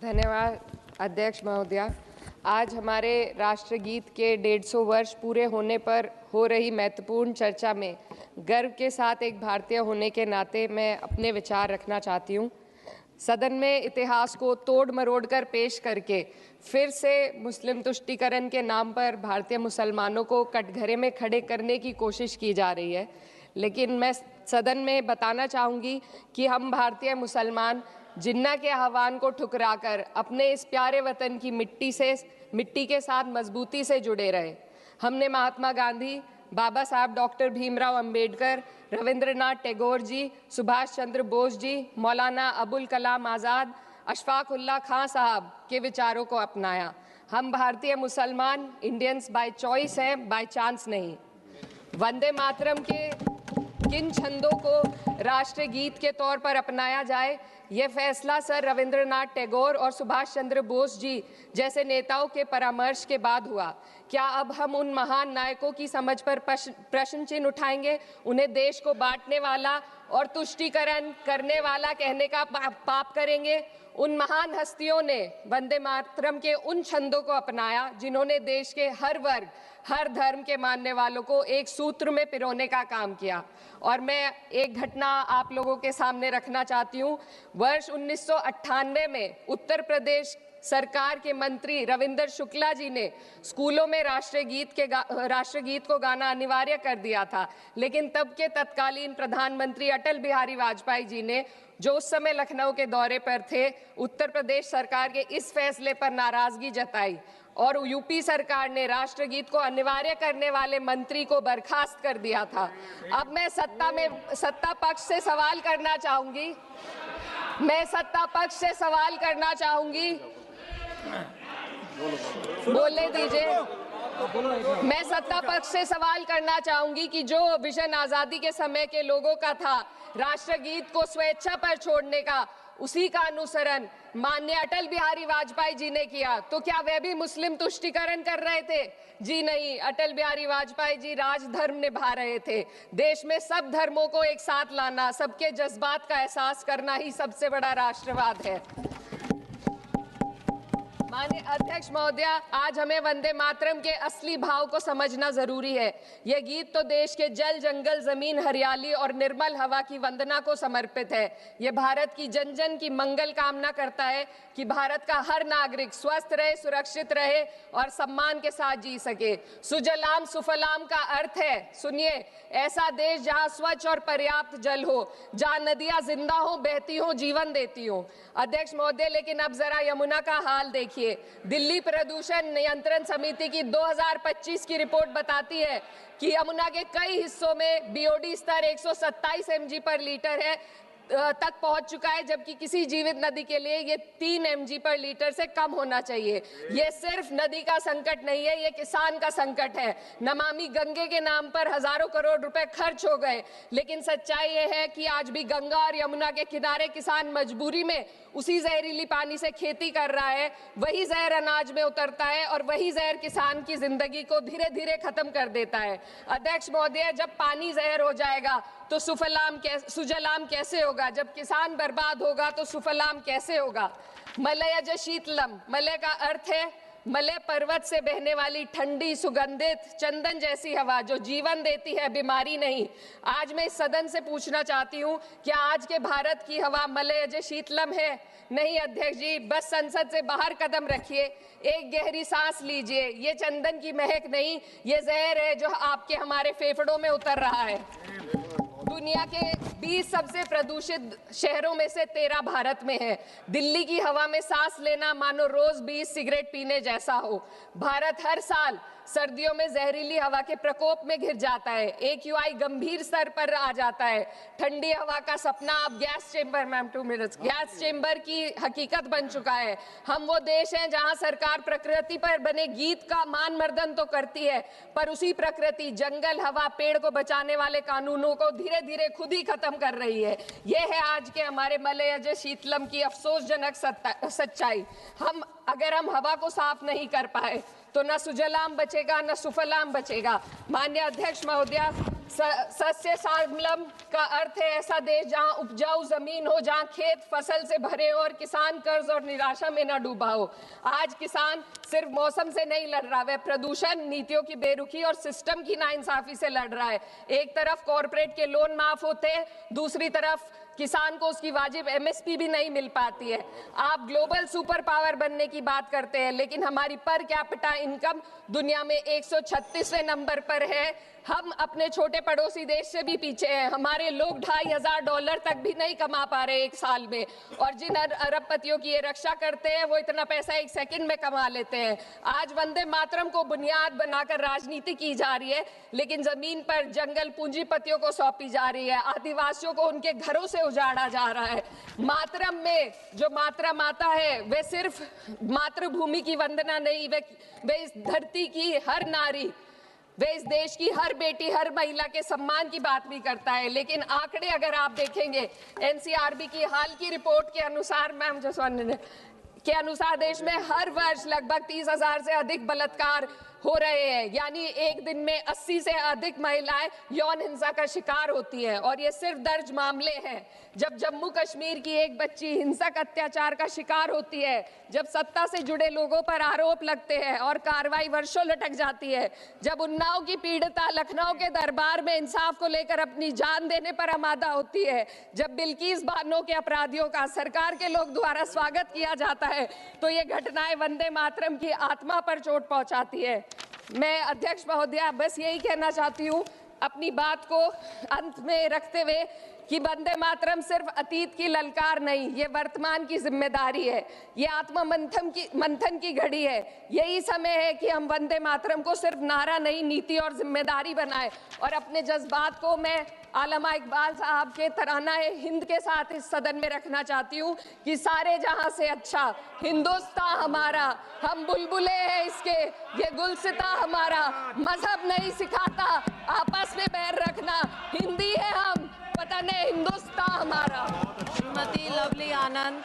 धन्यवाद अध्यक्ष महोदया। आज हमारे राष्ट्रगीत के 150 वर्ष पूरे होने पर हो रही महत्वपूर्ण चर्चा में गर्व के साथ एक भारतीय होने के नाते मैं अपने विचार रखना चाहती हूँ। सदन में इतिहास को तोड़ मरोड़ कर पेश करके फिर से मुस्लिम तुष्टीकरण के नाम पर भारतीय मुसलमानों को कटघरे में खड़े करने की कोशिश की जा रही है। लेकिन मैं सदन में बताना चाहूँगी कि हम भारतीय मुसलमान जिन्ना के आह्वान को ठुकराकर अपने इस प्यारे वतन की मिट्टी के साथ मजबूती से जुड़े रहे। हमने महात्मा गांधी, बाबा साहब डॉक्टर भीमराव अंबेडकर, रविंद्रनाथ टैगोर जी, सुभाष चंद्र बोस जी, मौलाना अबुल कलाम आज़ाद, अशफाक उल्लाह खां साहब के विचारों को अपनाया। हम भारतीय मुसलमान इंडियंस बाय चॉइस हैं, बाय चांस नहीं। वंदे मातरम के किन छंदों को राष्ट्रगीत के तौर पर अपनाया जाए, यह फैसला सर रविंद्रनाथ टैगोर और सुभाष चंद्र बोस जी जैसे नेताओं के परामर्श के बाद हुआ। क्या अब हम उन महान नायकों की समझ पर प्रश्न चिन्ह उठाएंगे? उन्हें देश को बांटने वाला और तुष्टीकरण करने वाला कहने का पाप करेंगे? उन महान हस्तियों ने वंदे मातरम के उन छंदों को अपनाया जिन्होंने देश के हर वर्ग, हर धर्म के मानने वालों को एक सूत्र में पिरोने का काम किया। और मैं एक घटना आप लोगों के सामने रखना चाहती हूँ। वर्ष 1998 में उत्तर प्रदेश सरकार के मंत्री रविंदर शुक्ला जी ने स्कूलों में राष्ट्रगीत को गाना अनिवार्य कर दिया था। लेकिन तब के तत्कालीन प्रधानमंत्री अटल बिहारी वाजपेयी जी ने, जो उस समय लखनऊ के दौरे पर थे, उत्तर प्रदेश सरकार के इस फैसले पर नाराजगी जताई और यूपी सरकार ने राष्ट्रगीत को अनिवार्य करने वाले मंत्री को बर्खास्त कर दिया था। अब मैं सत्ता पक्ष से सवाल करना चाहूंगी। बोलने दीजिए। मैं सत्ता पक्ष से सवाल करना चाहूंगी कि जो विजन आजादी के समय के लोगों का था, राष्ट्रगीत को स्वेच्छा पर छोड़ने का, उसी का अनुसरण माननीय अटल बिहारी वाजपेयी जी ने किया, तो क्या वह भी मुस्लिम तुष्टीकरण कर रहे थे? जी नहीं, अटल बिहारी वाजपेयी जी राजधर्म निभा रहे थे। देश में सब धर्मों को एक साथ लाना, सबके जज्बात का एहसास करना ही सबसे बड़ा राष्ट्रवाद है। माननीय अध्यक्ष महोदया, आज हमें वंदे मातरम के असली भाव को समझना जरूरी है। यह गीत तो देश के जल, जंगल, जमीन, हरियाली और निर्मल हवा की वंदना को समर्पित है। यह भारत की जन जन की मंगल कामना करता है कि भारत का हर नागरिक स्वस्थ रहे, सुरक्षित रहे और सम्मान के साथ जी सके। सुजलाम सुफलाम का अर्थ है, सुनिए, ऐसा देश जहां स्वच्छ और पर्याप्त जल हो, जहां नदियां जिंदा हो, बहती हो, जीवन देती हो। अध्यक्ष महोदय, लेकिन अब जरा यमुना का हाल देखिए। दिल्ली प्रदूषण नियंत्रण समिति की 2025 की रिपोर्ट बताती है कि यमुना के कई हिस्सों में बीओडी स्तर 127 mg पर लीटर है तक पहुंच चुका है, जबकि किसी जीवित नदी के लिए ये 3 mg पर लीटर से कम होना चाहिए। ये सिर्फ नदी का संकट नहीं है, ये किसान का संकट है। नमामि गंगे के नाम पर हजारों करोड़ रुपए खर्च हो गए, लेकिन सच्चाई ये है कि आज भी गंगा और यमुना के किनारे किसान मजबूरी में उसी जहरीली पानी से खेती कर रहा है। वही जहर अनाज में उतरता है और वही जहर किसान की जिंदगी को धीरे धीरे खत्म कर देता है। अध्यक्ष महोदय, जब पानी जहर हो जाएगा तो सुजलाम कैसे होगा? जब किसान बर्बाद होगा तो सुफलाम कैसे होगा? मलयज शीतलम, मलय का अर्थ है मलय पर्वत से बहने वाली ठंडी, सुगंधित, चंदन जैसी हवा जो जीवन देती है, बीमारी नहीं। आज मैं इस सदन से पूछना चाहती हूँ, क्या आज के भारत की हवा मलयज शीतलम है? नहीं अध्यक्ष जी, बस संसद से बाहर कदम रखिए, एक गहरी सांस लीजिए। ये चंदन की महक नहीं, ये जहर है जो आपके हमारे फेफड़ों में उतर रहा है। दुनिया के 20 सबसे प्रदूषित शहरों में से 13 भारत में है। दिल्ली की हवा में सांस लेना मानो रोज 20 सिगरेट पीने जैसा हो। भारत हर साल सर्दियों में जहरीली हवा के प्रकोप में घिर जाता है। AQI गंभीर स्तर पर आ जाता है। ठंडी हवा का सपना अब गैस चेंबर की हकीकत बन चुका है। हम वो देश हैं जहां सरकार प्रकृति पर बने गीत का मान मर्दन तो करती है, पर उसी प्रकृति, जंगल, हवा, पेड़ को बचाने वाले कानूनों को धीरे धीरे खुद ही खत्म कर रही है। ये है आज के हमारे मलयज शीतलम की अफसोसजनक सच्चाई। अगर हम हवा को साफ नहीं कर पाए तो न सुजलाम बचेगा, न सुफलाम बचेगा। माननीय अध्यक्ष महोदया, सस्य श्यामलम का अर्थ है ऐसा देश जहां उपजाऊ जमीन हो, जहां खेत फसल से भरे हो और किसान कर्ज और निराशा में न डूबा हो। आज किसान सिर्फ मौसम से नहीं लड़ रहा, वह प्रदूषण, नीतियों की बेरुखी और सिस्टम की नाइंसाफी से लड़ रहा है। एक तरफ कॉरपोरेट के लोन माफ होते हैं, दूसरी तरफ किसान को उसकी वाजिब एमएसपी भी नहीं मिल पाती है। आप ग्लोबल सुपर पावर बनने की बात करते हैं, लेकिन हमारी पर कैपिटा इनकम दुनिया में 136वें नंबर पर है। हम अपने छोटे पड़ोसी देश से भी पीछे हैं। हमारे लोग $2,500 तक भी नहीं कमा पा रहे एक साल में, और जिन अरबपतियों की ये रक्षा करते हैं वो इतना पैसा एक सेकंड में कमा लेते हैं। आज वंदे मातरम को बुनियाद बनाकर राजनीति की जा रही है, लेकिन जमीन पर जंगल पूंजीपतियों को सौंपी जा रही है। आदिवासियों को उनके घरों से उजाड़ा जा रहा है। मातरम में जो मातरा माता है वे सिर्फ मातृभूमि की वंदना नहीं, वे इस धरती की हर नारी, वे इस देश की हर बेटी, हर महिला के सम्मान की बात भी करता है। लेकिन आंकड़े अगर आप देखेंगे, एनसीआरबी की हाल की रिपोर्ट के अनुसार, मैम जसवंत के अनुसार देश में हर वर्ष लगभग 30,000 से अधिक बलात्कार हो रहे हैं। यानी एक दिन में 80 से अधिक महिलाएं यौन हिंसा का शिकार होती हैं, और ये सिर्फ दर्ज मामले हैं। जब जम्मू कश्मीर की एक बच्ची हिंसक अत्याचार का शिकार होती है, जब सत्ता से जुड़े लोगों पर आरोप लगते हैं और कार्रवाई वर्षों लटक जाती है, जब उन्नाव की पीड़िता लखनऊ के दरबार में इंसाफ को लेकर अपनी जान देने पर आमादा होती है, जब बिल्किस बानो के अपराधियों का सरकार के लोग द्वारा स्वागत किया जाता है, तो ये घटनाएं वंदे मातरम की आत्मा पर चोट पहुंचाती है। मैं अध्यक्ष महोदया बस यही कहना चाहती हूँ अपनी बात को अंत में रखते हुए कि वंदे मातरम सिर्फ अतीत की ललकार नहीं, ये वर्तमान की जिम्मेदारी है। ये आत्म मंथन की घड़ी है। यही समय है कि हम वंदे मातरम को सिर्फ नारा नहीं, नीति और जिम्मेदारी बनाएं। और अपने जज्बात को मैं आलमा इकबाल साहब के तराना हिंद के साथ इस सदन में रखना चाहती हूँ कि सारे जहां से अच्छा हिंदुस्तान हमारा, हम बुलबुले हैं इसके, ये गुलसिता हमारा, मजहब नहीं सिखाता आपस में बैर रखना, हिंदी है हम, वतन है हिंदुस्तान हमारा। श्रीमती लवली आनंद।